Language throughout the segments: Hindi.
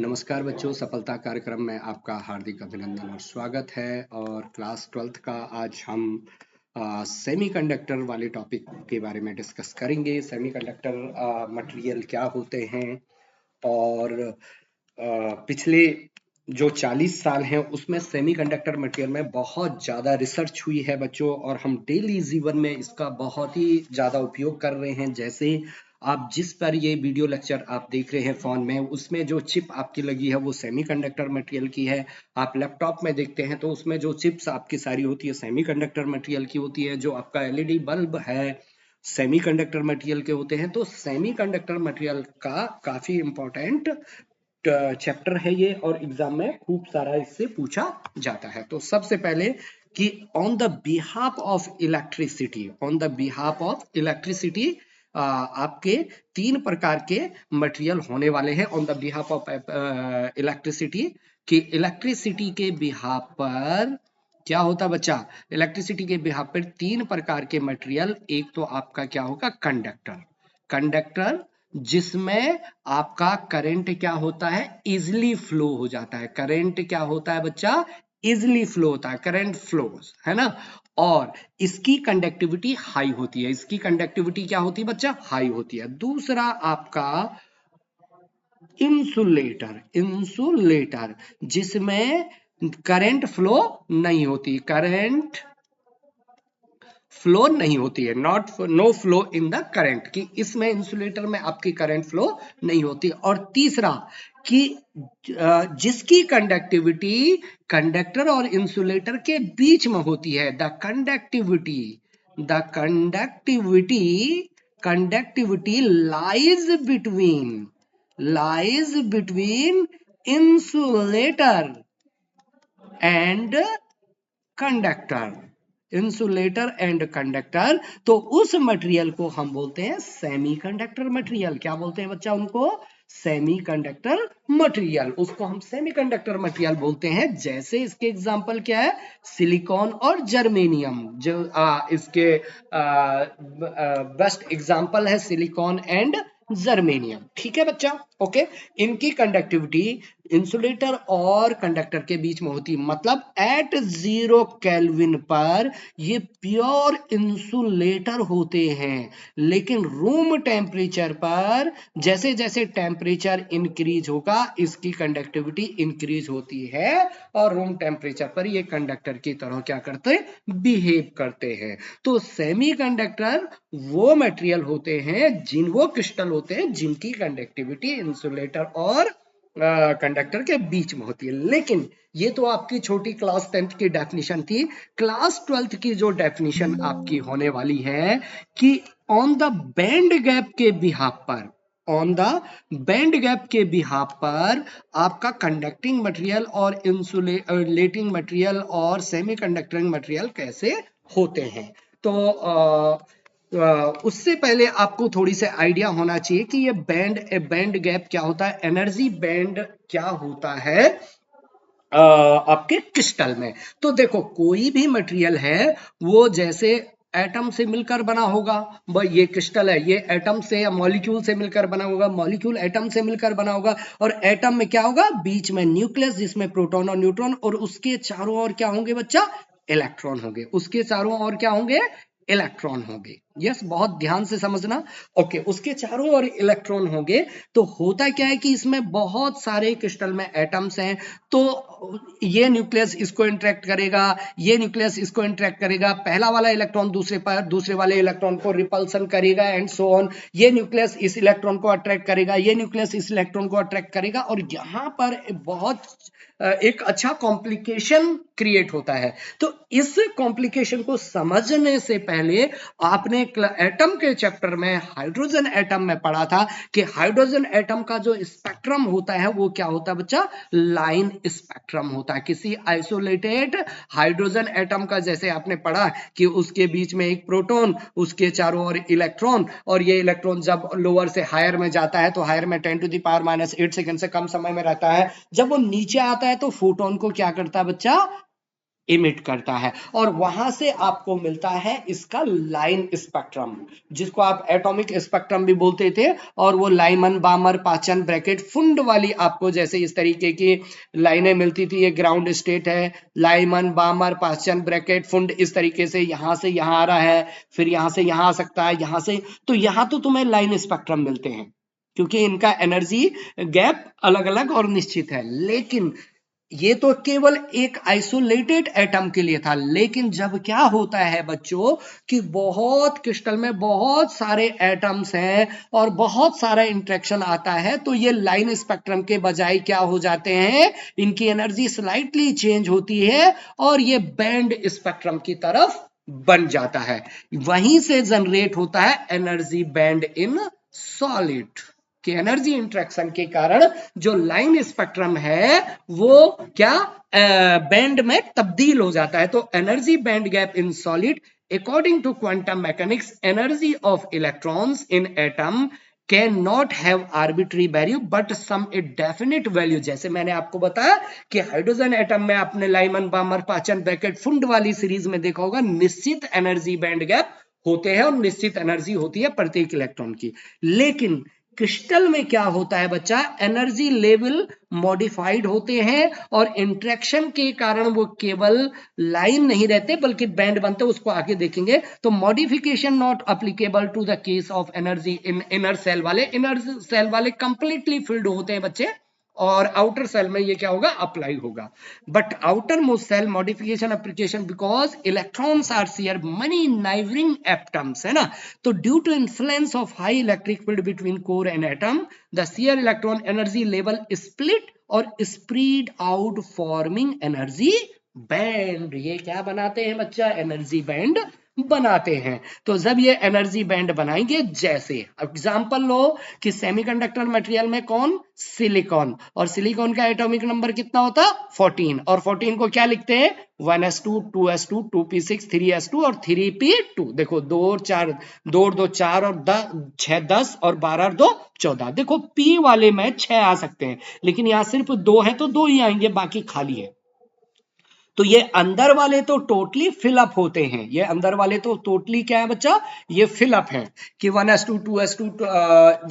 नमस्कार बच्चों, सफलता कार्यक्रम में आपका हार्दिक अभिनंदन और स्वागत है। और क्लास 12th का आज हम सेमीकंडक्टर वाले टॉपिक के बारे में डिस्कस करेंगे। सेमीकंडक्टर मटेरियल क्या होते हैं और पिछले जो 40 साल हैं उसमें सेमीकंडक्टर मटेरियल में बहुत ज़्यादा रिसर्च हुई है बच्चों, और हम डेली जीवन में इसका बहुत ही ज़्यादा उपयोग कर रहे हैं। जैसे आप जिस पर ये वीडियो लेक्चर आप देख रहे हैं फोन में, उसमें जो चिप आपकी लगी है वो सेमीकंडक्टर मटेरियल की है। आप लैपटॉप में देखते हैं तो उसमें जो चिप्स आपकी सारी होती है सेमीकंडक्टर मटेरियल की होती है। जो आपका एलईडी बल्ब है सेमीकंडक्टर मटेरियल के होते हैं। तो सेमीकंडक्टर मटेरियल का काफी इंपॉर्टेंट चैप्टर है ये, और एग्जाम में खूब सारा इससे पूछा जाता है। तो सबसे पहले कि on the behalf of electricity, on the behalf of electricity आपके 3 प्रकार के मटेरियल होने वाले हैं on the behalf of electricity. कि इलेक्ट्रिसिटी के बिहाफ पर क्या होता बच्चा, इलेक्ट्रिसिटी के बिहाफ पर 3 प्रकार के मटेरियल। एक तो आपका क्या होगा, कंडक्टर। कंडक्टर जिसमें आपका करंट क्या होता है, इजिली फ्लो हो जाता है। करंट क्या होता है बच्चा, इजिली फ्लो होता है, करंट फ्लोज, है ना। और इसकी कंडक्टिविटी हाई होती है। इसकी कंडक्टिविटी क्या होती है बच्चा, हाई होती है। दूसरा आपका इंसुलेटर, इंसुलेटर जिसमें करंट फ्लो नहीं होती, करंट फ्लो नहीं होती है, not know flow in the current, कि इसमें इंसुलेटर में आपकी करंट फ्लो नहीं होती। और तीसरा कि जिसकी कंडक्टिविटी कंडक्टर और इंसुलेटर के बीच में होती है, the conductivity, the conductivity, conductivity lies between insulator and conductor, insulator and conductor. तो उस मटेरियल को हम बोलते हैं सेमीकंडक्टर मटेरियल। क्या बोलते हैं बच्चा उनको, सेमीकंडक्टर मटेरियल। उसको हम सेमीकंडक्टर मटेरियल बोलते हैं। जैसे इसके एग्जांपल क्या है, सिलिकॉन और जर्मेनियम। जो इसके बेस्ट एग्जांपल है सिलिकॉन एंड जर्मेनियम। ठीक है बच्चा, ओके। इनकी कंडक्टिविटी इंसुलेटर और कंडक्टर के बीच में होती है, मतलब एट 0 केल्विन पर ये प्योर इंसुलेटर होते हैं। लेकिन रूम टेम्परेचर पर जैसे जैसे टेम्परेचर इंक्रीज होगा इसकी कंडक्टिविटी इंक्रीज होती है, और रूम टेम्परेचर पर ये कंडक्टर की तरह क्या करते हैं, बिहेव करते हैं। तो सेमीकंडक्टर वो मटेरियल होते हैं, वो क्रिस्टल होते हैं जिनकी कंडक्टिविटी इंसुलेटर और कंडक्टर के बीच में होती है। लेकिन ये तो आपकी छोटी क्लास 10th की डेफिनेशन थी। क्लास 12th की जो डेफिनेशन आपकी होने वाली है कि ऑन द बैंड गैप के बिहाफ पर, ऑन द बैंड गैप के बिहाफ पर आपका कंडक्टिंग मटेरियल और इंसुलेटिंग मटेरियल और सेमीकंडक्टिंग मटेरियल कैसे होते हैं। तो उससे पहले आपको थोड़ी सी आइडिया होना चाहिए कि ये बैंड गैप क्या होता है, एनर्जी बैंड क्या होता है आपके क्रिस्टल में। तो देखो कोई भी मटेरियल है वो जैसे एटम से मिलकर बना होगा, ये क्रिस्टल है, ये एटम से या मॉलिक्यूल से मिलकर बना होगा, मॉलिक्यूल एटम से मिलकर बना होगा। और एटम में क्या होगा, बीच में न्यूक्लियस जिसमें प्रोटॉन और न्यूट्रॉन, और उसके चारों ओर क्या होंगे बच्चा, इलेक्ट्रॉन होंगे। उसके चारों ओर क्या होंगे, इलेक्ट्रॉन होंगे। यस, बहुत ध्यान से समझना। ओके, उसके चारों ओर इलेक्ट्रॉन होंगे। तो होता क्या है कि इसमें बहुत सारे क्रिस्टल में एटम्स हैं। तो ये न्यूक्लियस इसको इंटरेक्ट करेगा, ये न्यूक्लियस इसको इंटरेक्ट करेगा, पहला वाला इलेक्ट्रॉन दूसरे पर, दूसरे वाले इलेक्ट्रॉन को रिपल्सन करेगा एंड सो ऑन। ये न्यूक्लियस इस इलेक्ट्रॉन को अट्रैक्ट करेगा, ये न्यूक्लियस इस इलेक्ट्रॉन को अट्रैक्ट करेगा, और यहां पर बहुत एक अच्छा कॉम्प्लिकेशन क्रिएट होता है। तो इस कॉम्प्लिकेशन को समझने से पहले आपने एटम के चैप्टर में हाइड्रोजन एटम में पढ़ा था कि हाइड्रोजन एटम का जो स्पेक्ट्रम होता है वो क्या होता है बच्चा, लाइन स्पेक्ट्रम होता है। किसी आइसोलेटेड हाइड्रोजन एटम का, जैसे आपने पढ़ा कि उसके बीच में एक प्रोटॉन, उसके चारों ओर इलेक्ट्रॉन, और ये इलेक्ट्रॉन जब लोअर से हायर में जाता है तो हायर में 10⁻⁻8 सेकंड से कम समय में रहता है। जब वो नीचे आता है तो फोटोन को क्या करता है बच्चा, इमिट करता है, और वहां से आपको मिलता है इसका लाइन स्पेक्ट्रम, जिसको आप एटॉमिक स्पेक्ट्रम भी बोलते थे। और वो लाइमन बामर पाचन ब्रैकेट फुंड वाली आपको जैसे इस तरीके की लाइनें मिलती थी, ये ग्राउंड स्टेट है, लाइमन बामर पाचन ब्रैकेट फुंड, इस तरीके से यहां आ रहा है, फिर यहां से यहां आ सकता है, यहां से, तो यहां तो तुम्हें लाइन स्पेक्ट्रम मिलते हैं क्योंकि इनका एनर्जी गैप अलग अलग और निश्चित है। लेकिन ये तो केवल एक आइसोलेटेड एटम के लिए था, लेकिन जब क्या होता है बच्चों कि बहुत क्रिस्टल में बहुत सारे एटम्स हैं और बहुत सारा इंटरेक्शन आता है, तो ये लाइन स्पेक्ट्रम के बजाय क्या हो जाते हैं, इनकी एनर्जी स्लाइटली चेंज होती है और ये बैंड स्पेक्ट्रम की तरफ बन जाता है। वहीं से जनरेट होता है एनर्जी बैंड इन सॉलिड, कि एनर्जी इंटरेक्शन के कारण जो लाइन स्पेक्ट्रम है वो क्या बैंड में तब्दील हो जाता है। तो energy band gap in solid according to quantum mechanics, energy of electrons in atom can not have arbitrary value but some a definite value. जैसे मैंने आपको बताया कि हाइड्रोजन एटम में आपने लाइमन बामर पाचन ब्रैकेट फुंड वाली सीरीज में देखा होगा, निश्चित एनर्जी बैंड गैप होते हैं और निश्चित एनर्जी होती है प्रत्येक इलेक्ट्रॉन की। लेकिन क्रिस्टल में क्या होता है बच्चा, एनर्जी लेवल मॉडिफाइड होते हैं और इंटरेक्शन के कारण वो केवल लाइन नहीं रहते बल्कि बैंड बनते, उसको आगे देखेंगे। तो modification not applicable to the case of energy in inner cell वाले कंप्लीटली फिल्ड होते हैं बच्चे, और आउटर सेल में ये क्या होगा, अप्लाई होगा। But outermost shell modification application because electrons are share many neighbouring atoms, है ना। तो due to influence of high electric field between core and atom, the share electron energy level split और spread out forming energy band. ये क्या बनाते हैं बच्चा, एनर्जी बैंड बनाते हैं। तो जब ये एनर्जी बैंड बनाएंगे, जैसे एग्जांपल लो कि सेमीकंडक्टर मटेरियल में कौन, सिलिकॉन, और सिलिकॉन का एटॉमिक नंबर कितना होता, 14, और 14 को क्या लिखते हैं, 1s2 2s2 2p6 3s2 और 3p2। देखो 2 और 4, 2 और 2 4 और 6 10 और 12 और 2 14। देखो p वाले में 6 आ सकते हैं, लेकिन यहां सिर्फ 2 है तो 2 ही आएंगे, बाकी खाली है। तो ये अंदर वाले तो टोटली फिलअप होते हैं, ये अंदर वाले तो टोटली क्या है बच्चा, ये फिलअप है, कि 1s2 2s2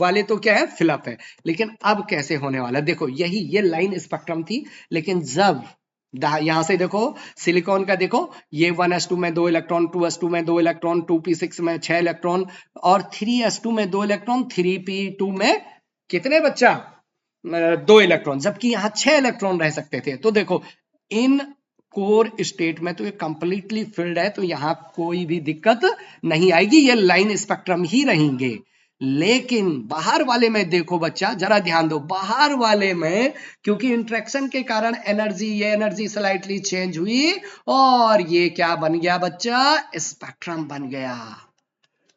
वाले तो क्या है, फिलअप है। लेकिन अब कैसे होने वाला, देखो यही ये लाइन स्पेक्ट्रम थी, लेकिन जब यहां से देखो सिलिकॉन का, देखो ये 1s2 में 2 इलेक्ट्रॉन, 2s2 में 2 इलेक्ट्रॉन, 2p6 में 6 इलेक्ट्रॉन, और 3s2 में 2 इलेक्ट्रॉन, 3p2 में कितने बच्चा, 2 इलेक्ट्रॉन, जबकि यहां 6 इलेक्ट्रॉन रह सकते थे। तो देखो इन कोर स्टेट में तो ये कंप्लीटली फिल्ड है, तो यहां कोई भी दिक्कत नहीं आएगी, ये लाइन स्पेक्ट्रम ही रहेंगे। लेकिन बाहर वाले में देखो बच्चा, जरा ध्यान दो, बाहर वाले में क्योंकि इंटरेक्शन के कारण ये एनर्जी स्लाइटली चेंज हुई और ये क्या बन गया बच्चा, स्पेक्ट्रम बन गया।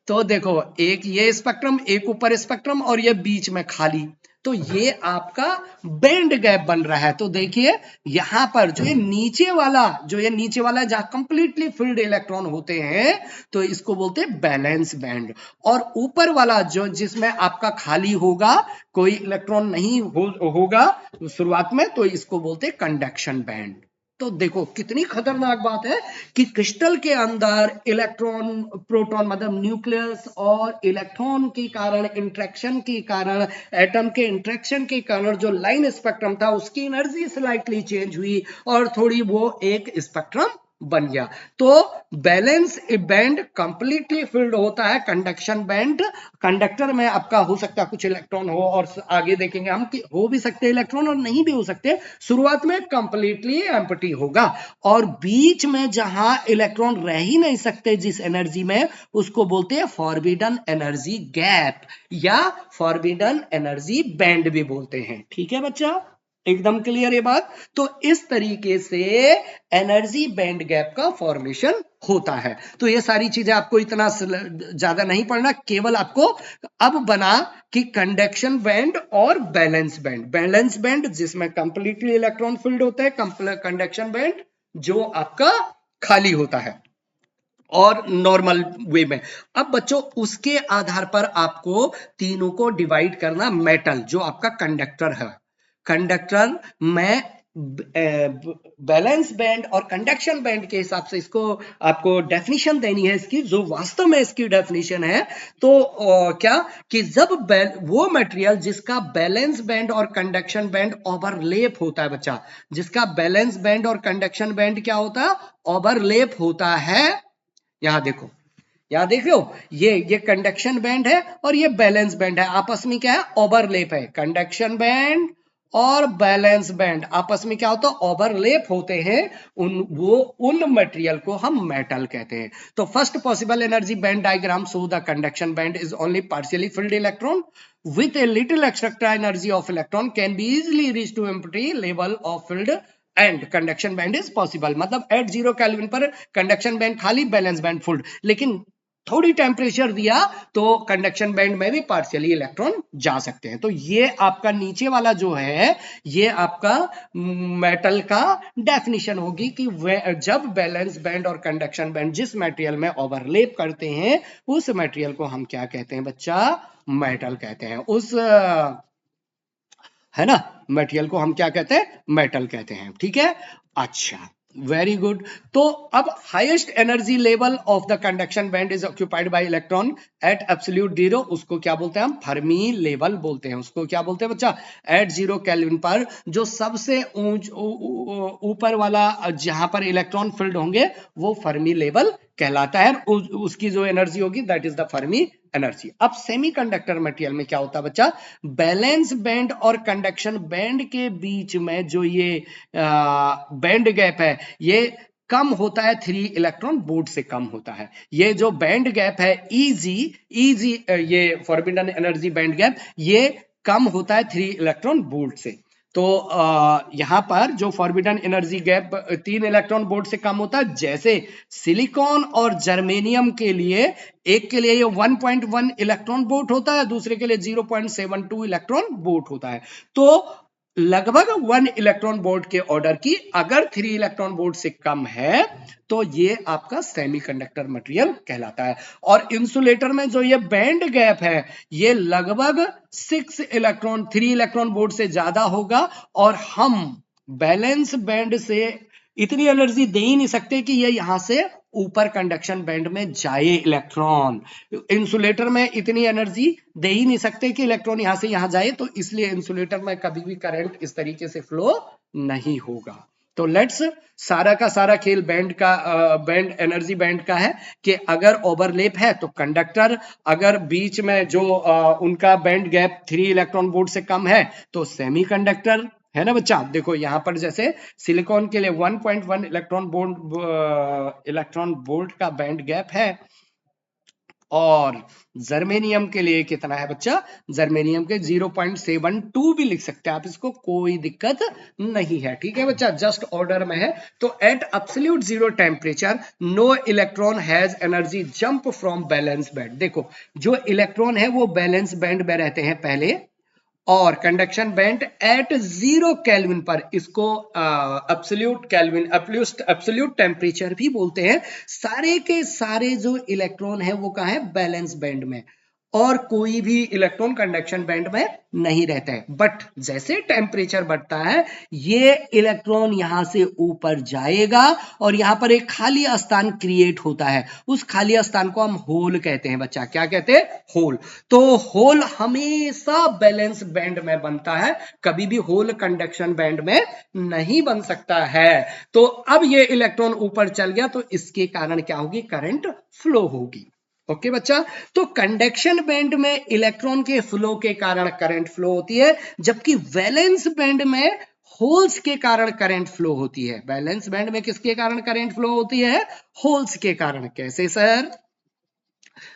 तो देखो एक ये स्पेक्ट्रम, एक ऊपर स्पेक्ट्रम और ये बीच में खाली, तो ये आपका बैंड गैप बन रहा है। तो देखिए यहां पर जो ये नीचे वाला जहां कंप्लीटली फिल्ड इलेक्ट्रॉन होते हैं, तो इसको बोलते हैं बैलेंस बैंड, और ऊपर वाला जो जिसमें आपका खाली होगा, कोई इलेक्ट्रॉन नहीं होगा शुरुआत में, तो इसको बोलते हैं कंडक्शन बैंड। तो देखो कितनी खतरनाक बात है कि क्रिस्टल के अंदर इलेक्ट्रॉन प्रोटॉन मतलब न्यूक्लियस और इलेक्ट्रॉन के कारण इंटरेक्शन के कारण, एटम के इंटरेक्शन के कारण जो लाइन स्पेक्ट्रम था उसकी एनर्जी स्लाइटली चेंज हुई और थोड़ी वो एक स्पेक्ट्रम बन गया। तो बैलेंस बैंड कंप्लीटली फिल्ड होता है, कंडक्शन बैंड, कंडक्टर में आपका हो सकता है कुछ इलेक्ट्रॉन हो, और आगे देखेंगे हम कि हो भी सकते इलेक्ट्रॉन और नहीं भी हो सकते। शुरुआत में कंप्लीटली एम्प्टी होगा, और बीच में जहां इलेक्ट्रॉन रह ही नहीं सकते जिस एनर्जी में, उसको बोलते हैं फॉरबिडन एनर्जी गैप या फॉरबिडन एनर्जी बैंड भी बोलते हैं। ठीक है बच्चा, एकदम क्लियर ये बात। तो इस तरीके से एनर्जी बैंड गैप का फॉर्मेशन होता है। तो ये सारी चीजें आपको इतना ज्यादा नहीं पढ़ना, केवल आपको अब बना कि कंडक्शन बैंड और बैलेंस बैंड। बैलेंस बैंड जिसमें कंप्लीटली इलेक्ट्रॉन फील्ड होता है, कंडक्शन बैंड जो आपका खाली होता है और नॉर्मल वे में। अब बच्चों उसके आधार पर आपको तीनों को डिवाइड करना। मेटल जो आपका कंडक्टर है, कंडक्टर में बैलेंस बैंड और कंडक्शन बैंड के हिसाब से इसको आपको डेफिनेशन देनी है इसकी, जो वास्तव में इसकी डेफिनेशन है। तो क्या कि जब वो मटेरियल जिसका बैलेंस बैंड और कंडक्शन बैंड ओवरलेप होता है बच्चा, जिसका बैलेंस बैंड और कंडक्शन बैंड क्या होता है, ओवरलेप होता है। यहां देखो, यहां देख रहे हो, ये कंडक्शन बैंड है और ये बैलेंस बैंड है, आपस में क्या है, ओवरलेप है। कंडक्शन बैंड और बैलेंस बैंड आपस में क्या होता है, ओवरलेप होते हैं। उन मटेरियल को हम मेटल कहते हैं। तो first possible energy band diagram show the conduction band is only partially field electron with a little extra energy of electron can be easily reached to empty level of filled and conduction band is possible. मतलब एट 0 केल्विन पर कंडक्शन बैंड खाली, बैलेंस बैंड फुल। लेकिन थोड़ी टेम्परेचर दिया तो कंडक्शन बैंड में भी पार्शियली इलेक्ट्रॉन जा सकते हैं। तो ये आपका नीचे वाला जो है, ये आपका मेटल का डेफिनेशन होगी कि जब बैलेंस बैंड और कंडक्शन बैंड जिस मटेरियल में ओवरलेप करते हैं, उस मटेरियल को हम क्या कहते हैं बच्चा, मेटल कहते हैं। उस है ना, मटेरियल को हम क्या कहते हैं, मेटल कहते हैं। ठीक है, अच्छा, वेरी गुड। तो अब highest energy level of the conduction band is occupied by electron at absolute zero, उसको क्या बोलते हैं हम, फर्मी लेवल बोलते हैं। उसको क्या बोलते हैं बच्चा, एट 0 केल्विन पर जो सबसे ऊपर वाला जहां पर इलेक्ट्रॉन फील्ड होंगे वो फर्मी लेवल कहलाता है। उसकी जो एनर्जी होगी that is the Fermi energy. अब सेमीकंडक्टर मटेरियल में क्या होता है बच्चा, बैलेंस बैंड और कंडक्शन बैंड के बीच में जो ये बैंड गैप है, ये कम होता है 3 इलेक्ट्रॉन वोल्ट से कम होता है। ये जो बैंड गैप है इजी ये फॉरबिडन एनर्जी बैंड गैप, ये कम होता है 3 इलेक्ट्रॉन वोल्ट से। तो यहां पर जो forbidden energy gap 3 electron volt से कम होता है, जैसे सिलिकॉन और जर्मेनियम के लिए, एक के लिए ये 1.1 इलेक्ट्रॉन वोल्ट होता है, दूसरे के लिए 0.72 इलेक्ट्रॉन वोल्ट होता है। तो लगभग 1 इलेक्ट्रॉन वोल्ट के ऑर्डर की, अगर 3 इलेक्ट्रॉन वोल्ट से कम है तो ये आपका सेमीकंडक्टर मटेरियल कहलाता है। और इंसुलेटर में जो ये बैंड गैप है, ये लगभग 3 इलेक्ट्रॉन वोल्ट से ज्यादा होगा। और हम बैलेंस बैंड से इतनी एनर्जी दे ही नहीं सकते कि ये यहां से ऊपर कंडक्शन बैंड में जाए इलेक्ट्रॉन। इंसुलेटर में इतनी एनर्जी दे ही नहीं सकते कि इलेक्ट्रॉन यहां से यहां जाए, तो इसलिए इंसुलेटर में कभी भी करंट इस तरीके से फ्लो नहीं होगा। तो लेट्स, सारा का सारा खेल बैंड का, बैंड एनर्जी बैंड का है कि अगर ओवरलेप है तो कंडक्टर, अगर बीच में जो उनका बैंड गैप 3 इलेक्ट्रॉन वोल्ट से कम है तो सेमीकंडक्टर, है ना बच्चा। देखो यहां पर जैसे सिलिकॉन के लिए 1.1 इलेक्ट्रॉन वोल्ट का बैंड गैप है, और जर्मेनियम के लिए कितना है बच्चा, जर्मेनियम के 0.72 भी लिख सकते हैं आप इसको, कोई दिक्कत नहीं है। ठीक है बच्चा, जस्ट ऑर्डर में है। तो at absolute zero temperature no electron has energy jump from valence band. देखो जो इलेक्ट्रॉन है वो बैलेंस बैंड में रहते हैं पहले, और कंडक्शन बैंड एट 0 केल्विन पर, इसको एब्सोल्यूट केल्विन, एब्सोल्यूट टेम्परेचर भी बोलते हैं। सारे के सारे जो इलेक्ट्रॉन है वो कहाँ है, बैलेंस बैंड में, और कोई भी इलेक्ट्रॉन कंडक्शन बैंड में नहीं रहता है। बट जैसे टेम्परेचर बढ़ता है, ये इलेक्ट्रॉन यहां से ऊपर जाएगा और यहां पर एक खाली स्थान क्रिएट होता है। उस खाली स्थान को हम होल कहते हैं बच्चा, क्या कहते हैं, होल। तो होल हमेशा बैलेंस बैंड में बनता है, कभी भी होल कंडक्शन बैंड में नहीं बन सकता है। तो अब ये इलेक्ट्रॉन ऊपर चल गया तो इसके कारण क्या होगी, करंट फ्लो होगी। ओके बच्चा, तो कंडक्शन बैंड में इलेक्ट्रॉन के फ्लो के कारण करंट फ्लो होती है, जबकि वैलेंस बैंड में होल्स के कारण करंट फ्लो होती है। वैलेंस बैंड में किसके कारण करंट फ्लो होती है, होल्स के कारण। कैसे सर,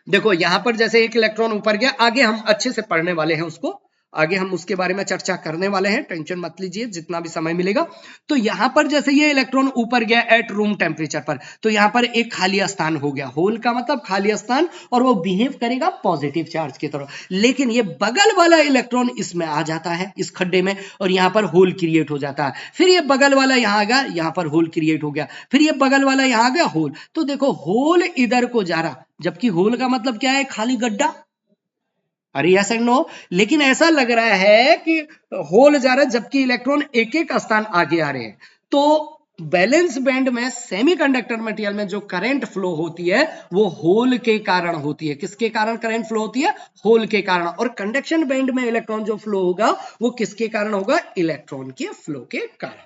देखो यहां पर जैसे एक इलेक्ट्रॉन ऊपर गया, आगे हम अच्छे से पढ़ने वाले हैं उसको, आगे हम उसके बारे में चर्चा करने वाले हैं, टेंशन मत लीजिए, जितना भी समय मिलेगा। तो यहां पर जैसे ये इलेक्ट्रॉन ऊपर गया एट रूम टेम्परेचर पर, तो यहां पर एक खाली स्थान हो गया, होल का मतलब खाली स्थान, और वो बिहेव करेगा पॉजिटिव चार्ज की तरह। लेकिन ये बगल वाला इलेक्ट्रॉन इसमें आ जाता है, इस खड्डे में, और यहां पर होल क्रिएट हो जाता है। फिर ये बगल वाला यहां आ गया, यहां पर होल क्रिएट हो गया, फिर ये बगल वाला यहां आ गया, होल। तो देखो होल इधर को जा रहा, जबकि होल का मतलब क्या है, खाली गड्ढा, अरे यस एंड नो। लेकिन ऐसा लग रहा है कि होल जा रहा है जबकि इलेक्ट्रॉन एक एक स्थान आगे आ रहे हैं। तो बैलेंस बैंड में सेमीकंडक्टर मटेरियल में जो करंट फ्लो होती है वो होल के कारण होती है। किसके कारण करंट फ्लो होती है? होल के कारण। और कंडक्शन बैंड में इलेक्ट्रॉन जो फ्लो होगा वो किसके कारण होगा? इलेक्ट्रॉन के फ्लो के कारण।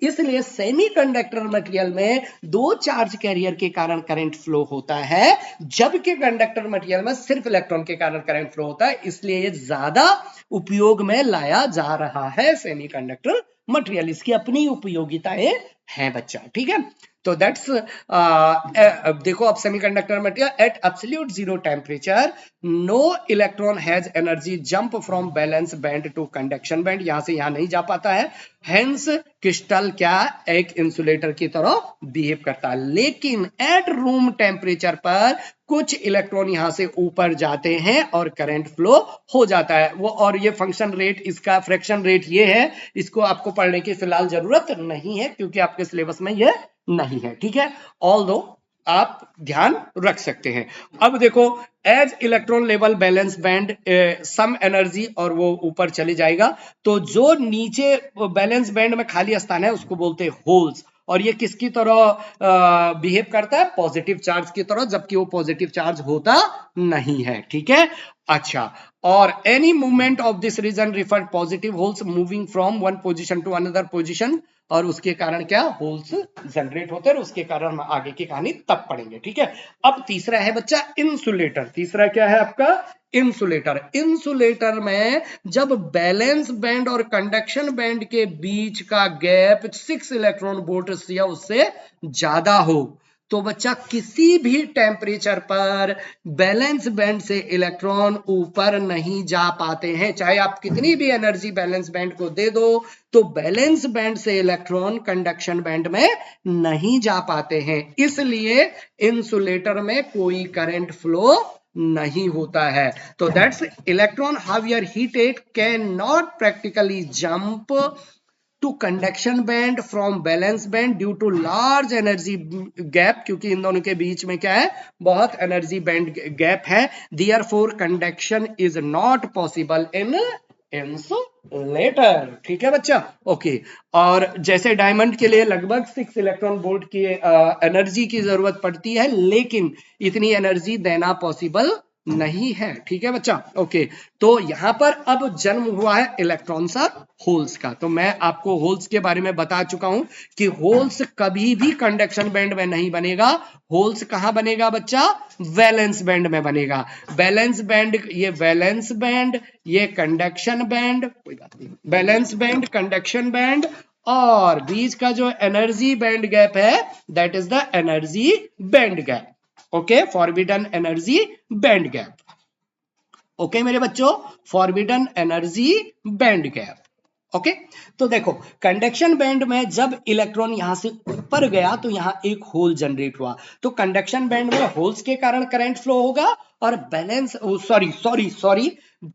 इसलिए सेमीकंडक्टर मटेरियल में दो चार्ज कैरियर के कारण करंट फ्लो होता है, जबकि कंडक्टर मटेरियल में सिर्फ इलेक्ट्रॉन के कारण करंट फ्लो होता है। इसलिए ये ज्यादा उपयोग में लाया जा रहा है सेमीकंडक्टर मटेरियल। इसकी अपनी उपयोगिताएं हैं बच्चा, ठीक है। तो दैट्स देखो अब semiconductor material at absolute zero temperature no electron has energy jump from valence band to conduction band, यहां से यहां नहीं जा पाता है। हेंस क्रिस्टल क्या एक इंसुलेटर की तरह बिहेव करता है। लेकिन एट रूम टेम्परेचर पर कुछ इलेक्ट्रॉन यहां से ऊपर जाते हैं और करंट फ्लो हो जाता है वो। और ये फंक्शन रेट, इसका फ्रैक्शन रेट ये है, इसको आपको पढ़ने की फिलहाल जरूरत नहीं है क्योंकि आपके सिलेबस में ये नहीं है, ठीक है। ऑल्दो आप ध्यान रख सकते हैं। अब देखो as electron level valence band some energy और वो ऊपर चले जाएगा, तो जो नीचे बैलेंस बैंड में खाली स्थान है उसको बोलते हैं होल्स। और ये किसकी तरह बिहेव करता है? पॉजिटिव चार्ज की तरह, जबकि वो पॉजिटिव चार्ज होता नहीं है, ठीक है। अच्छा, और any movement of this region refer positive holes moving from one position to another position, और उसके कारण क्या होल्स जनरेट होते हैं। और उसके कारण हम आगे की कहानी तब पढ़ेंगे, ठीक है। अब तीसरा है बच्चा इंसुलेटर। तीसरा क्या है आपका? इंसुलेटर। इंसुलेटर में जब बैलेंस बैंड और कंडक्शन बैंड के बीच का गैप 6 इलेक्ट्रॉन वोल्ट या उससे ज्यादा हो, तो बच्चा किसी भी टेम्परेचर पर बैलेंस बैंड से इलेक्ट्रॉन ऊपर नहीं जा पाते हैं। चाहे आप कितनी भी एनर्जी बैलेंस बैंड को दे दो, तो बैलेंस बैंड से इलेक्ट्रॉन कंडक्शन बैंड में नहीं जा पाते हैं। इसलिए इंसुलेटर में कोई करंट फ्लो नहीं होता है। तो that's electron however heated can not practically jump to conduction band from valence band due to large energy gap, क्योंकि इन दोनों के बीच में क्या है? बहुत एनर्जी बैंड गैप है। Therefore conduction is not possible in insulator, ठीक है बच्चा, ओके। और जैसे डायमंड के लिए लगभग 6 इलेक्ट्रॉन वोल्ट की एनर्जी की जरूरत पड़ती है, लेकिन इतनी एनर्जी देना पॉसिबल नहीं है, ठीक है बच्चा, ओके। तो यहां पर अब जन्म हुआ है इलेक्ट्रॉन्स और होल्स का। तो मैं आपको होल्स के बारे में बता चुका हूं कि होल्स कभी भी कंडक्शन बैंड में नहीं बनेगा। होल्स कहां बनेगा बच्चा? वैलेंस बैंड में बनेगा। बैलेंस बैंड, ये वैलेंस बैंड, ये कंडक्शन बैंड, कोई बात नहीं, बैलेंस बैंड, कंडक्शन बैंड, और बीच का जो एनर्जी बैंड गैप है that is the energy band gap, okay, forbidden energy band gap, okay मेरे बच्चों, forbidden energy band gap, okay. तो देखो कंडक्शन बैंड में जब इलेक्ट्रॉन यहां से ऊपर गया तो यहां एक होल जनरेट हुआ, तो कंडक्शन बैंड में होल्स के कारण करंट फ्लो होगा, और बैलेंस सॉरी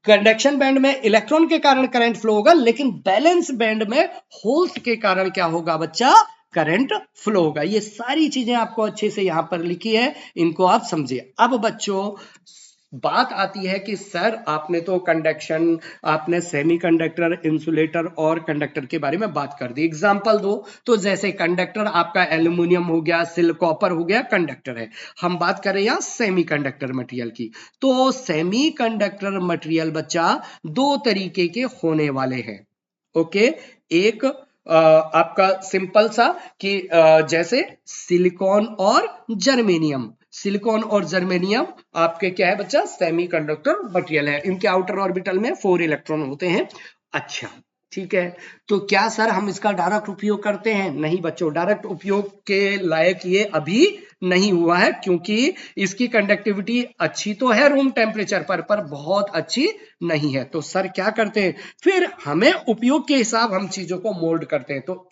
कंडक्शन बैंड में इलेक्ट्रॉन के कारण करंट फ्लो होगा, लेकिन बैलेंस बैंड में होल्स के कारण क्या होगा बच्चा? करंट फ्लो होगा। ये सारी चीजें आपको अच्छे से यहां पर लिखी है, इनको आप समझिए। अब बच्चों बात आती है कि सर आपने तो कंडक्शन, आपने सेमीकंडक्टर, इंसुलेटर और कंडक्टर के बारे में बात कर दी, एग्जांपल दो। तो जैसे कंडक्टर आपका एल्यूमिनियम हो गया, सिल्क, कॉपर हो गया, कंडक्टर है। हम बात कर रहे हैं यहाँ सेमीकंडक्टर मटेरियल की। तो सेमीकंडक्टर मटेरियल बच्चा दो तरीके के होने वाले हैं, ओके। एक आपका सिंपल सा कि जैसे सिलिकॉन और जर्मेनियम, सिलिकॉन और जर्मेनियम आपके क्या है बच्चा? सेमीकंडक्टर मटेरियल है। इनके आउटर ऑर्बिटल में 4 इलेक्ट्रॉन होते हैं। अच्छा ठीक है, तो क्या सर हम इसका डायरेक्ट उपयोग करते हैं? नहीं बच्चों, डायरेक्ट उपयोग के लायक ये अभी नहीं हुआ है, क्योंकि इसकी कंडक्टिविटी अच्छी तो है रूम टेम्परेचर पर बहुत अच्छी नहीं है। तो सर क्या करते हैं? फिर हमें उपयोग के हिसाब हम चीजों को मोल्ड करते हैं। तो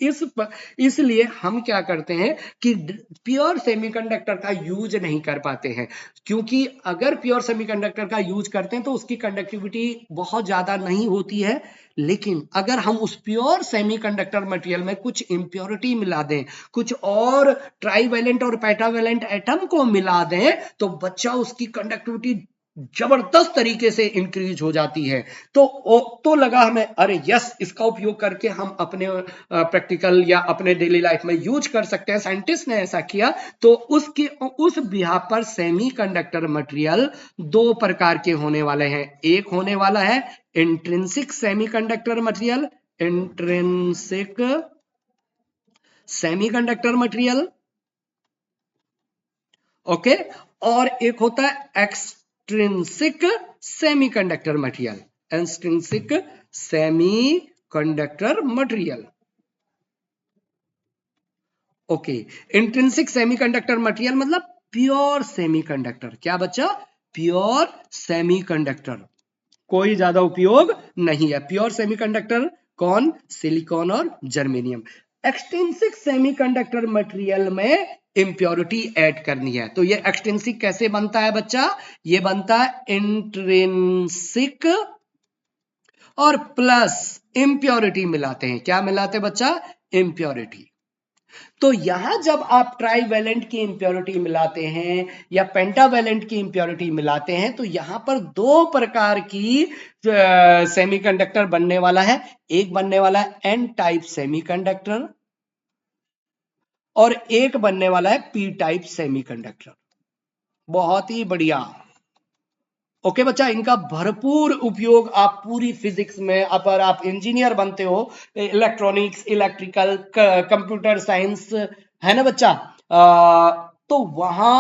इसलिए हम क्या करते हैं कि प्योर सेमीकंडक्टर का यूज नहीं कर पाते हैं, क्योंकि अगर प्योर सेमीकंडक्टर का यूज करते हैं तो उसकी कंडक्टिविटी बहुत ज्यादा नहीं होती है। लेकिन अगर हम उस प्योर सेमीकंडक्टर मटेरियल में कुछ इंप्योरिटी मिला दें, कुछ और ट्राईवैलेंट और पेटावैलेंट एटम को मिला दें, तो बच्चा उसकी कंडक्टिविटी जबरदस्त तरीके से इंक्रीज हो जाती है। तो लगा हमें, अरे यस, इसका उपयोग करके हम अपने प्रैक्टिकल या अपने डेली लाइफ में यूज कर सकते हैं। साइंटिस्ट ने ऐसा किया, तो उस बिहाफ पर सेमीकंडक्टर मटेरियल दो प्रकार के होने वाले हैं। एक होने वाला है intrinsic semiconductor material, intrinsic semiconductor material, okay, और एक होता है extrinsic semiconductor material, extrinsic semiconductor material, okay. Intrinsic semiconductor material मतलब प्योर सेमीकंडक्टर। क्या बच्चा? प्योर सेमीकंडक्टर, कोई ज्यादा उपयोग नहीं है। प्योर सेमीकंडक्टर कौन? सिलिकॉन और जर्मेनियम। एक्सट्रिंसिक सेमीकंडक्टर मटेरियल में इंप्योरिटी ऐड करनी है, तो ये एक्सट्रिंसिक कैसे बनता है बच्चा? ये बनता है इंट्रिंसिक और प्लस इंप्योरिटी मिलाते हैं। क्या मिलाते हैं बच्चा? इंप्योरिटी। तो यहां जब आप ट्राईवैलेंट की इंप्योरिटी मिलाते हैं या पेंटावैलेंट की इंप्योरिटी मिलाते हैं, तो यहां पर दो प्रकार की सेमीकंडक्टर बनने वाला है। एक बनने वाला है एन टाइप सेमीकंडक्टर और एक बनने वाला है पी टाइप सेमीकंडक्टर। बहुत ही बढ़िया। ओके बच्चा, इनका भरपूर उपयोग आप पूरी फिजिक्स में, अगर आप इंजीनियर बनते हो, इलेक्ट्रॉनिक्स, इलेक्ट्रिकल, कंप्यूटर साइंस, है ना बच्चा, तो वहां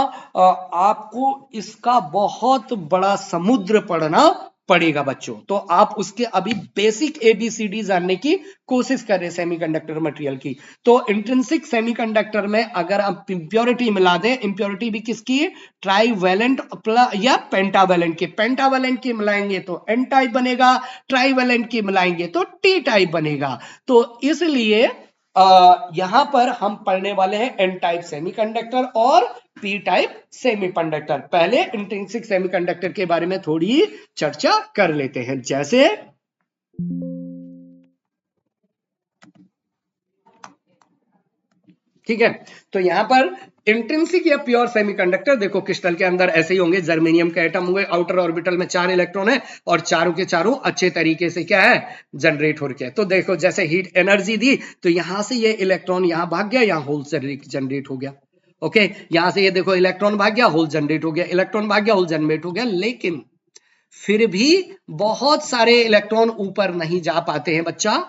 आपको इसका बहुत बड़ा समुद्र पढ़ना पड़ेगा बच्चों। तो आप उसके अभी बेसिक एबीसीडी जानने की कोशिश कर रहे हैं सेमीकंडक्टर मटेरियल की। तो इंट्रिंसिक सेमीकंडक्टर में अगर आप इंप्योरिटी मिला दें, इंप्योरिटी भी किसकी? ट्राईवैलेंट या पेंटावैलेंट की। पेंटावैलेंट की मिलाएंगे तो एन टाइप बनेगा, ट्राईवैलेंट की मिलाएंगे तो टी टाइप बनेगा। तो इसलिए यहां पर हम पढ़ने वाले हैं एन टाइप सेमीकंडक्टर और पी टाइप सेमीकंडक्टर। पहले इंट्रिंसिक सेमीकंडक्टर के बारे में थोड़ी चर्चा कर लेते हैं। जैसे ठीक है, तो यहां पर इंट्रिंसिक या प्योर सेमीकंडक्टर, देखो क्रिस्टल के अंदर ऐसे ही होंगे, जर्मेनियम के एटम होंगे, आउटर ऑर्बिटल में 4 इलेक्ट्रॉन है और चारों के चारों अच्छे तरीके से क्या है? जनरेट हो रखे हैं। तो देखो जैसे हीट एनर्जी दी, तो यहां से ये इलेक्ट्रॉन यहां भाग गया, यहां होल जनरेट हो गया। ओके, यहां से ये देखो इलेक्ट्रॉन भाग गया, होल जनरेट हो गया, इलेक्ट्रॉन भाग गया, होल जनरेट हो गया। लेकिन फिर भी बहुत सारे इलेक्ट्रॉन ऊपर नहीं जा पाते हैं बच्चा,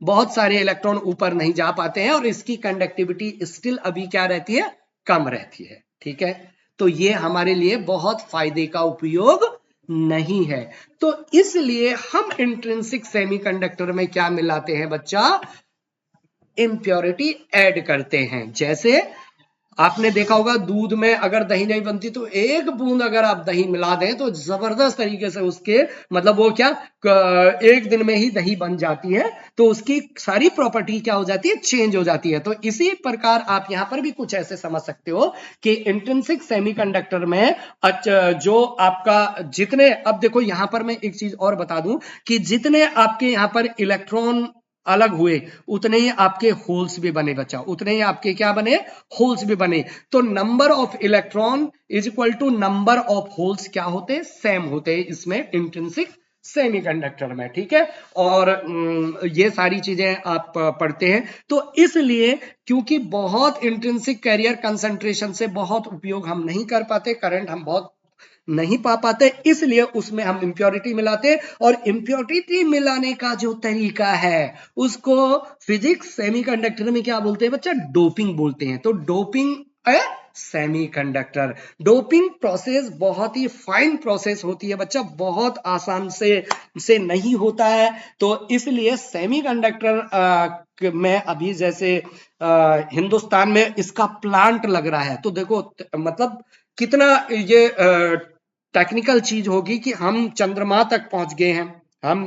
बहुत सारे इलेक्ट्रॉन ऊपर नहीं जा पाते हैं और इसकी कंडक्टिविटी स्टिल अभी क्या रहती है? कम रहती है। ठीक है, तो ये हमारे लिए बहुत फायदे का उपयोग नहीं है। तो इसलिए हम इंट्रिंसिक सेमीकंडक्टर में क्या मिलाते हैं बच्चा? इंप्योरिटी ऐड करते हैं। जैसे आपने देखा होगा दूध में अगर दही नहीं बनती, तो एक बूंद अगर आप दही मिला दें तो जबरदस्त तरीके से उसके, मतलब वो क्या, एक दिन में ही दही बन जाती है, तो उसकी सारी प्रॉपर्टी क्या हो जाती है? चेंज हो जाती है। तो इसी प्रकार आप यहां पर भी कुछ ऐसे समझ सकते हो कि इंट्रिंसिक सेमीकंडक्टर में जो आपका जितने, अब देखो यहां पर मैं एक चीज और बता दूं कि जितने आपके यहां पर इलेक्ट्रॉन अलग हुए, उतने ही आपके होल्स भी बने बच्चा, उतने ही आपके क्या बने? होल्स भी बने। तो number of electron is equal to number of holes क्या होते? सेम होते हैं इसमें इंट्रिंसिक सेमीकंडक्टर में। ठीक है, और ये सारी चीजें आप पढ़ते हैं। तो इसलिए क्योंकि बहुत इंट्रिंसिक कैरियर कंसंट्रेशन से बहुत उपयोग हम नहीं कर पाते, करंट हम बहुत नहीं पा पाते, इसलिए उसमें हम इंप्योरिटी मिलाते। और इंप्योरिटी मिलाने का जो तरीका है उसको फिजिक्स सेमीकंडक्टर में क्या बोलते हैं बच्चा? डोपिंग बोलते हैं। तो डोपिंग सेमीकंडक्टर, डोपिंग प्रोसेस बहुत ही फाइन प्रोसेस होती है बच्चा, बहुत आसान से नहीं होता है। तो इसलिए सेमीकंडक्टर में अभी जैसे हिंदुस्तान में इसका प्लांट लग रहा है, तो देखो मतलब कितना ये टेक्निकल चीज होगी कि हम चंद्रमा तक पहुंच गए हैं। हम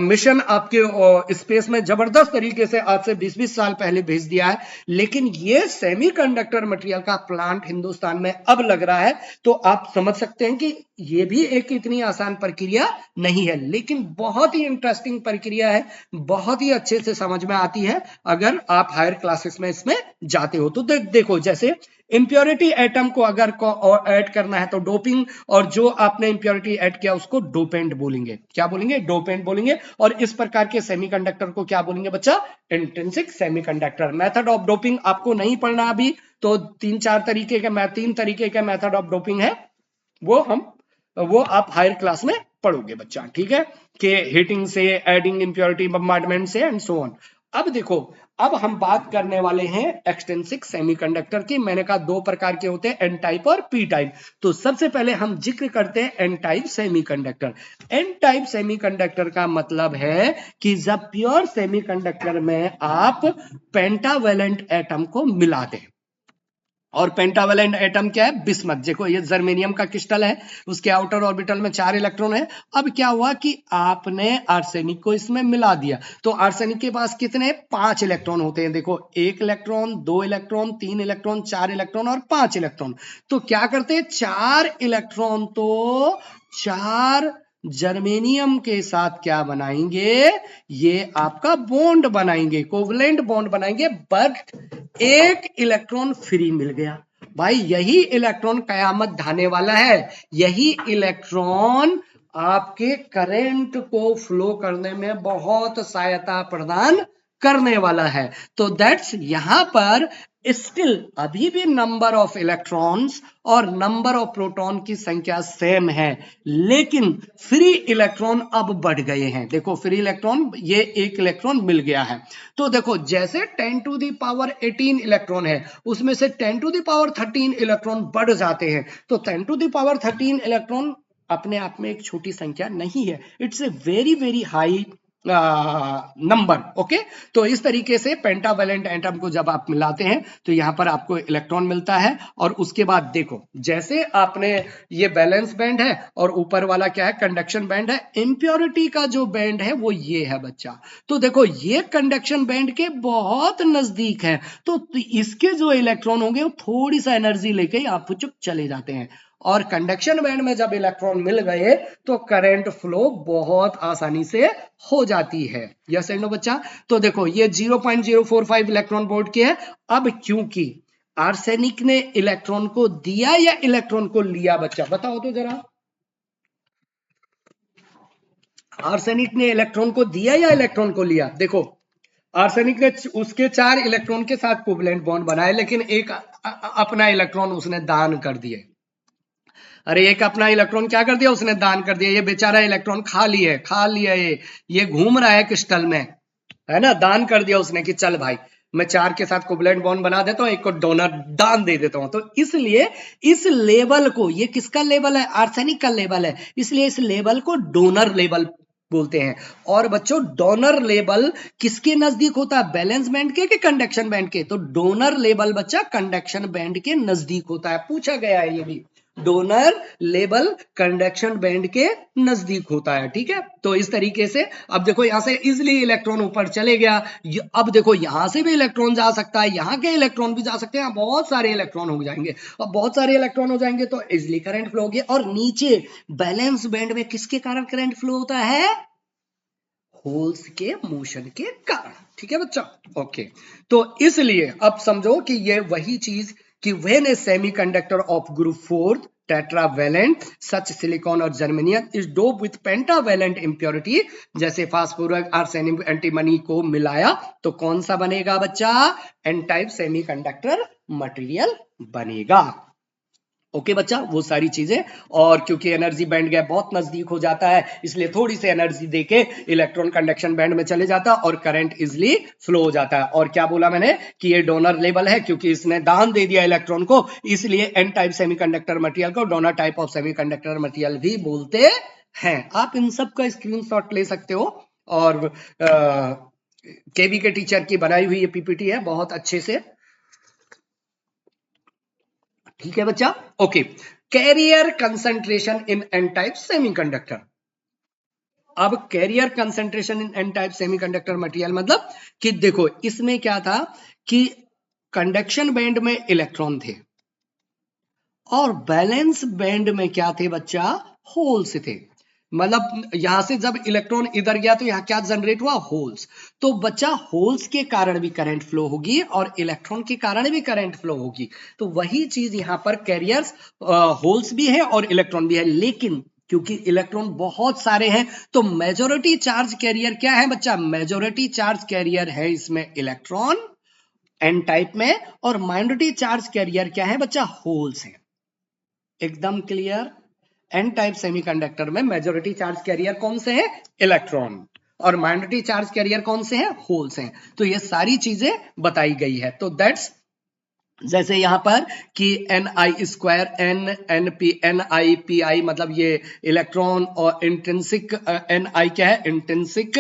मिशन आपके स्पेस में जबरदस्त तरीके से आज से 20-20 साल पहले भेज दिया है, लेकिन ये सेमीकंडक्टर मटेरियल का प्लांट हिंदुस्तान में अब लग रहा है। तो आप समझ सकते हैं कि ये भी एक इतनी आसान प्रक्रिया नहीं है, लेकिन बहुत ही इंटरेस्टिंग प्रक्रिया है, बहुत ही अच्छे से समझ में आती है अगर आप हायर क्लासेस में इसमें जाते हो। तो देखो जैसे इम्प्योरिटी एटम को अगर ऐड करना है तो डोपिंग, और जो आपने इम्प्योरिटी ऐड किया उसको डोपेंट बोलेंगे। क्या बोलेंगे? डोपेंट बोलेंगे। और इस प्रकार के सेमीकंडक्टर को क्या बोलेंगे बच्चा? Intrinsic semiconductor. Method of doping आपको नहीं पढ़ना अभी, तो तीन तरीके के मेथड ऑफ डोपिंग है, वो आप हायर क्लास में पढ़ोगे बच्चा, ठीक है, कि हीटिंग से, एडिंग इम्प्योरिटी बम्बार्डमेंट से एंड सो ऑन। अब देखो, अब हम बात करने वाले हैं एक्सट्रिंसिक सेमीकंडक्टर की। मैंने कहा दो प्रकार के होते हैं, एन टाइप और पी टाइप। तो सबसे पहले हम जिक्र करते हैं N type semiconductor. N type semiconductor का मतलब है कि जब प्योर सेमीकंडक्टर में आप पेंटावेलेंट एटम को मिला दें। और पेंटावेलेंट एटम क्या है? बिस्मथ। देखो ये जर्मेनियम का क्रिस्टल है, उसके आउटर ऑर्बिटल में 4 इलेक्ट्रॉन है। अब क्या हुआ कि आपने आर्सेनिक को इसमें मिला दिया, तो आर्सेनिक के पास कितने? 5 इलेक्ट्रॉन होते हैं। देखो 1 इलेक्ट्रॉन, 2 इलेक्ट्रॉन, 3 इलेक्ट्रॉन, 4 इलेक्ट्रॉन और 5 इलेक्ट्रॉन। तो क्या करते हैं? 4 इलेक्ट्रॉन तो 4 जर्मेनियम के साथ क्या बनाएंगे? ये आपका बॉन्ड बनाएंगे, कोवलेंट बॉन्ड बनाएंगे, बट एक इलेक्ट्रॉन फ्री मिल गया। भाई यही इलेक्ट्रॉन कयामत ढाने वाला है, यही इलेक्ट्रॉन आपके करंट को फ्लो करने में बहुत सहायता प्रदान करने वाला है। तो दैट्स यहां पर स्टिल अभी भी नंबर ऑफ इलेक्ट्रॉन्स और नंबर ऑफ प्रोटॉन की संख्या सेम है, लेकिन फ्री इलेक्ट्रॉन अब बढ़ गए हैं। देखो फ्री इलेक्ट्रॉन, ये एक इलेक्ट्रॉन मिल गया है। तो देखो जैसे 10 टू द पावर 18 इलेक्ट्रॉन है, उसमें से 10 टू द पावर 13 इलेक्ट्रॉन बढ़ जाते हैं। तो 10 टू द पावर 13 इलेक्ट्रॉन अपने आप में एक छोटी संख्या नहीं है, it's a very very high number. Okay, तो इस तरीके से पेंटावेलेंट एटम को जब आप मिलाते हैं तो यहां पर आपको इलेक्ट्रॉन मिलता है। और उसके बाद देखो, जैसे आपने ये बैलेंस बैंड है और ऊपर वाला क्या है? कंडक्शन बैंड है। इम्प्योरिटी का जो बैंड है वो ये है बच्चा। तो देखो ये कंडक्शन बैंड के बहुत नजदीक है, तो इसके जो इलेक्ट्रॉन होंगे वो थोड़ी सा एनर्जी लेके आप चुप चले जाते हैं। और कंडक्शन बैंड में जब इलेक्ट्रॉन मिल गए तो करंट फ्लो बहुत आसानी से हो जाती है। यस एंड नो बच्चा? तो देखो ये 0.045 इलेक्ट्रॉन वोल्ट की है। अब क्योंकि आर्सेनिक ने इलेक्ट्रॉन को दिया या इलेक्ट्रॉन को लिया बच्चा? बताओ तो जरा, आर्सेनिक ने इलेक्ट्रॉन को दिया या इलेक्ट्रॉन को लिया? देखो आर्सेनिक ने उसके 4 इलेक्ट्रॉन के साथ कोवलेंट बॉन्ड बनाए, लेकिन एक अपना इलेक्ट्रॉन उसने दान कर दिए। अरे एक अपना इलेक्ट्रॉन क्या कर दिया? उसने दान कर दिया। ये बेचारा इलेक्ट्रॉन खा लिया, ये घूम रहा है क्रिस्टल में, है ना? दान कर दिया उसने कि चल भाई मैं 4 के साथ कोवलेंट बॉन्ड बना देता हूं, एक को डोनर दान दे देता हूं। तो इसलिए इस लेवल को, ये किसका लेवल है? आर्सेनिक का लेवल है, इसलिए इस लेवल को डोनर लेवल बोलते हैं। और बच्चों डोनर लेवल किसके नजदीक होता है? बैलेंस बैंड के कि कंडक्शन बैंड के? तो डोनर लेवल बच्चा कंडक्शन बैंड के नजदीक होता है, पूछा गया है ये भी। डोनर लेवल कंडक्शन बैंड के नजदीक होता है, ठीक है। तो इस तरीके से अब देखो यहां से इजिली इलेक्ट्रॉन ऊपर चले गया। अब देखो यहां से भी इलेक्ट्रॉन जा सकता है, यहां के इलेक्ट्रॉन भी जा सकते हैं, बहुत सारे इलेक्ट्रॉन हो जाएंगे। और बहुत सारे इलेक्ट्रॉन हो जाएंगे तो इजिली करंट फ्लो हो गया। और नीचे बैलेंस बैंड में किसके कारण करंट फ्लो होता है? होल्स के मोशन के कारण, ठीक है बच्चा? ओके, तो इसलिए अब समझो कि ये वही चीज कि when a semiconductor of group 4 tetravalent such silicon और germanium is dope with pentavalent impurity, जैसे फास्फोरस आर्सेनिक एंटीमनी को मिलाया तो कौन सा बनेगा बच्चा? एन टाइप सेमीकंडक्टर मटेरियल बनेगा। ओके बच्चा, वो सारी चीजें। और क्योंकि एनर्जी बैंड गैप बहुत नजदीक हो जाता है, इसलिए थोड़ी सी एनर्जी देके इलेक्ट्रॉन कंडक्शन बैंड में चले जाता है और करंट इजिली फ्लो हो जाता है। और क्या बोला मैंने कि ये डोनर लेवल है, क्योंकि इसने दान दे दिया इलेक्ट्रॉन को, इसलिए एन टाइप सेमीकंडक्टर मटेरियल को donor type of semiconductor material भी बोलते हैं। आप इन सब का स्क्रीनशॉट ले सकते हो। और केवी के टीचर की बनाई हुई ये पीपीटी है बहुत अच्छे से, ठीक है बच्चा? Okay, carrier concentration in N type semiconductor. अब carrier concentration in N type semiconductor material मतलब कि देखो इसमें क्या था कि कंडक्शन बैंड में इलेक्ट्रॉन थे और बैलेंस बैंड में क्या थे बच्चा? होल्स थे। मतलब यहां से जब इलेक्ट्रॉन इधर गया तो यहाँ क्या जनरेट हुआ, होल्स। तो बच्चा होल्स के कारण भी करंट फ्लो होगी और इलेक्ट्रॉन के कारण भी करंट फ्लो होगी। तो वही चीज यहाँ पर कैरियर्स, होल्स भी है और इलेक्ट्रॉन भी है, लेकिन क्योंकि इलेक्ट्रॉन बहुत सारे हैं तो मेजोरिटी चार्ज कैरियर क्या है बच्चा, मेजोरिटी चार्ज कैरियर है इसमें इलेक्ट्रॉन एन टाइप में, और माइनॉरिटी चार्ज कैरियर क्या है बच्चा, होल्स है। एकदम क्लियर। एन टाइप सेमीकंडक्टर में मेजोरिटी चार्ज कैरियर कौन से हैं, इलेक्ट्रॉन, और माइनॉरिटी चार्ज कैरियर कौन से हैं, होल्स हैं। तो ये सारी चीजें बताई गई है। तो दैट्स, जैसे यहां पर कि N I square, N I P I, मतलब ये इलेक्ट्रॉन, और इंट्रिंसिक एन आई क्या है, intrinsic,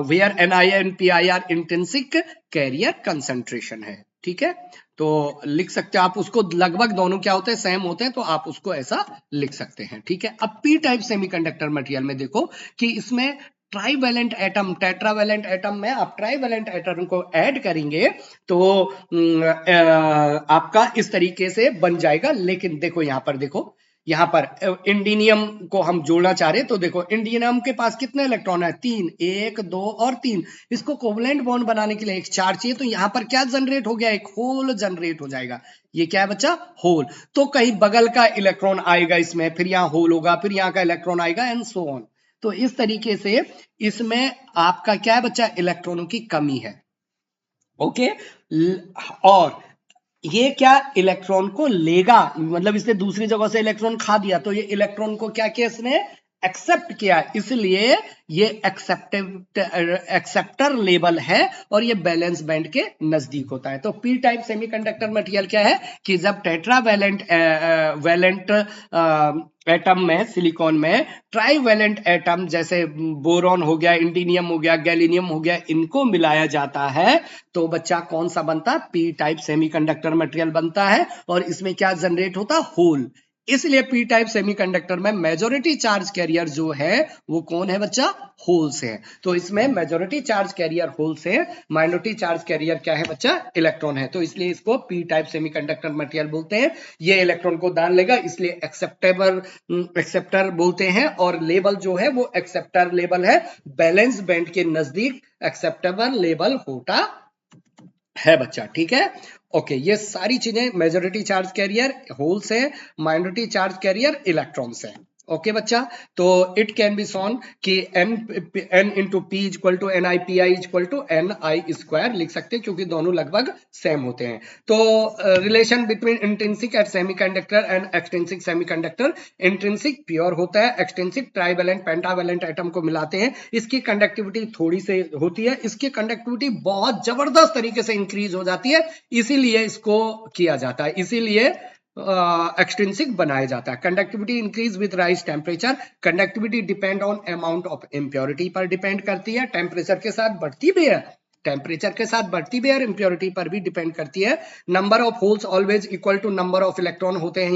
where N I and P I are intrinsic carrier concentration है। ठीक है, तो लिख सकते हैं आप उसको, लगभग दोनों क्या होते हैं, सेम होते हैं, तो आप उसको ऐसा लिख सकते हैं। ठीक है, अब पी टाइप सेमीकंडक्टर मटेरियल में देखो कि इसमें ट्राईवैलेंट एटम, टेट्रावैलेंट एटम में आप ट्राईवैलेंट एटम को ऐड करेंगे तो आपका इस तरीके से बन जाएगा। लेकिन देखो यहां पर, देखो यहां पर इंडिनियम को हम जोड़ना चाह रहे हैं, तो देखो इंडिनियम के पास कितने इलेक्ट्रॉन है, 3, 1, 2 और 3। इसको कोवलेंट बॉन्ड बनाने के लिए एक चार्ज चाहिए, तो यहां पर क्या जनरेट हो गया, एक होल जनरेट हो जाएगा। ये क्या है बच्चा, होल। तो कहीं बगल का इलेक्ट्रॉन आएगा इसमें, फिर यहाँ होल होगा, फिर यहाँ का इलेक्ट्रॉन आएगा, एंड सो ऑन। तो इस तरीके से इसमें आपका क्या है बच्चा, इलेक्ट्रॉनों की कमी है। ओके, और ये क्या इलेक्ट्रॉन को लेगा, मतलब इसने दूसरी जगह से इलेक्ट्रॉन खा दिया, तो ये इलेक्ट्रॉन को क्या किया इसने, एक्सेप्ट किया, इसलिए ये एक्सेप्टर लेवल है और ये बैलेंस बैंड के नजदीक होता है। तो पी टाइप सेमीकंडक्टर मटेरियल क्या है कि जब टेट्रा वैलेंट एटम में, सिलिकॉन में ट्राईवैलेंट एटम जैसे बोरॉन हो गया, इंडिनियम हो गया, गैलीनियम हो गया, इनको मिलाया जाता है तो बच्चा कौन सा बनता है, पी टाइप सेमीकंडक्टर मटेरियल बनता है। और इसमें क्या जनरेट होता है, होल। इसलिए पी टाइप सेमीकंडक्टर में मेजॉरिटी चार्ज कैरियर जो है वो कौन है बच्चा, होल्स है। तो इसमें मेजॉरिटी चार्ज कैरियर होल्स है, माइनॉरिटी चार्ज कैरियर क्या है बच्चा, इलेक्ट्रॉन है। तो इसलिए इसको पी टाइप सेमीकंडक्टर मटेरियल बोलते हैं। ये इलेक्ट्रॉन को दान लेगा, इसलिए एक्सेप्टर बोलते हैं, और लेवल जो है वो एक्सेप्टर लेवल है, बैलेंस बैंड के नजदीक एक्सेप्टेबल लेवल होता है बच्चा। ठीक है, ओके, ये सारी चीजें मेजॉरिटी चार्ज कैरियर होल्स है, माइनॉरिटी चार्ज कैरियर इलेक्ट्रॉन्स है। ओके बच्चा, तो इट कैन बी शोन कि n into P equal to N I P I equal to N I square लिख सकते हैं, क्योंकि दोनों लगभग सेम होते हैं। तो relation between intrinsic at semiconductor and extrinsic semiconductor, intrinsic pure होता है, एक्सट्रिंसिक ट्राईवैलेंट पेंटावैलेंट एटम को मिलाते हैं, इसकी कंडक्टिविटी थोड़ी सी होती है, इसकी कंडक्टिविटी बहुत जबरदस्त तरीके से इंक्रीज हो जाती है, इसीलिए इसको किया जाता है, इसीलिए एक्सट्रिंसिक बनाया जाता है। Conductivity increase with rise temperature, conductivity depend on amount of impurity पर डिपेंड करती है, टेम्परेचर के साथ बढ़ती भी है, टेम्परेचर के साथ बढ़ती भी है, और इम्प्योरिटी पर भी डिपेंड करती है। Number of holes always equal to number of electron होते हैं,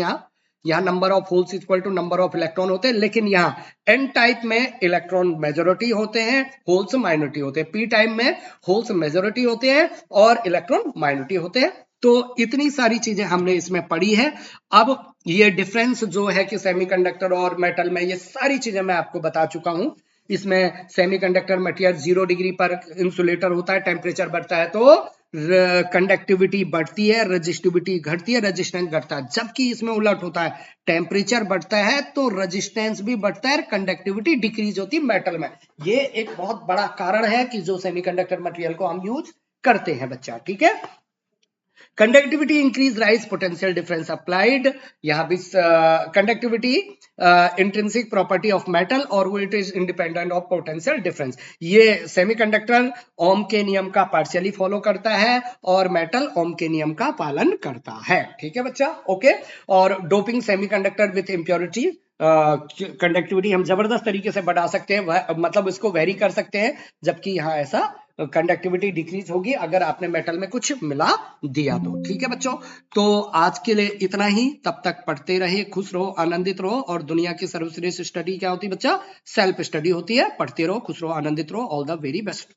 यहाँ number of holes equal to number of electron होते हैं, लेकिन यहाँ एन टाइप में इलेक्ट्रॉन मेजोरिटी होते हैं, होल्स माइनॉरिटी होते हैं, पी टाइप में होल्स मेजोरिटी होते हैं और इलेक्ट्रॉन माइनॉरिटी होते हैं। तो इतनी सारी चीजें हमने इसमें पढ़ी है। अब ये डिफरेंस जो है कि सेमीकंडक्टर और मेटल में, ये सारी चीजें मैं आपको बता चुका हूं। इसमें सेमीकंडक्टर मटेरियल 0 डिग्री पर इंसुलेटर होता है, टेम्परेचर बढ़ता है तो कंडक्टिविटी बढ़ती है, रेजिस्टिविटी घटती है, रेजिस्टेंस घटता है। जबकि इसमें उलट होता है, टेम्परेचर बढ़ता है तो रेजिस्टेंस भी बढ़ता है, कंडक्टिविटी डिक्रीज होती है मेटल में। ये एक बहुत बड़ा कारण है कि जो सेमीकंडक्टर मटेरियल को हम यूज करते हैं बच्चा। ठीक है, conductivity increase rise potential difference applied, यहां भी conductivity intrinsic property of metal और वो it is independent of potential difference. ये सेमीकंडक्टर ओम के नियम का पार्शियली फॉलो करता है और मेटल ओम के नियम का पालन करता है। ठीक है बच्चा, ओके। और doping semiconductor with impurity, conductivity हम जबरदस्त तरीके से बढ़ा सकते हैं, मतलब इसको वेरी कर सकते हैं, जबकि यहाँ ऐसा कंडक्टिविटी डिक्रीज होगी अगर आपने मेटल में कुछ मिला दिया तो। ठीक है बच्चों, तो आज के लिए इतना ही, तब तक पढ़ते रहिए, खुश रहो, आनंदित रहो। और दुनिया की सर्वश्रेष्ठ स्टडी क्या होती है बच्चा, सेल्फ स्टडी होती है। पढ़ते रहो, खुश रहो, आनंदित रहो। All the very best.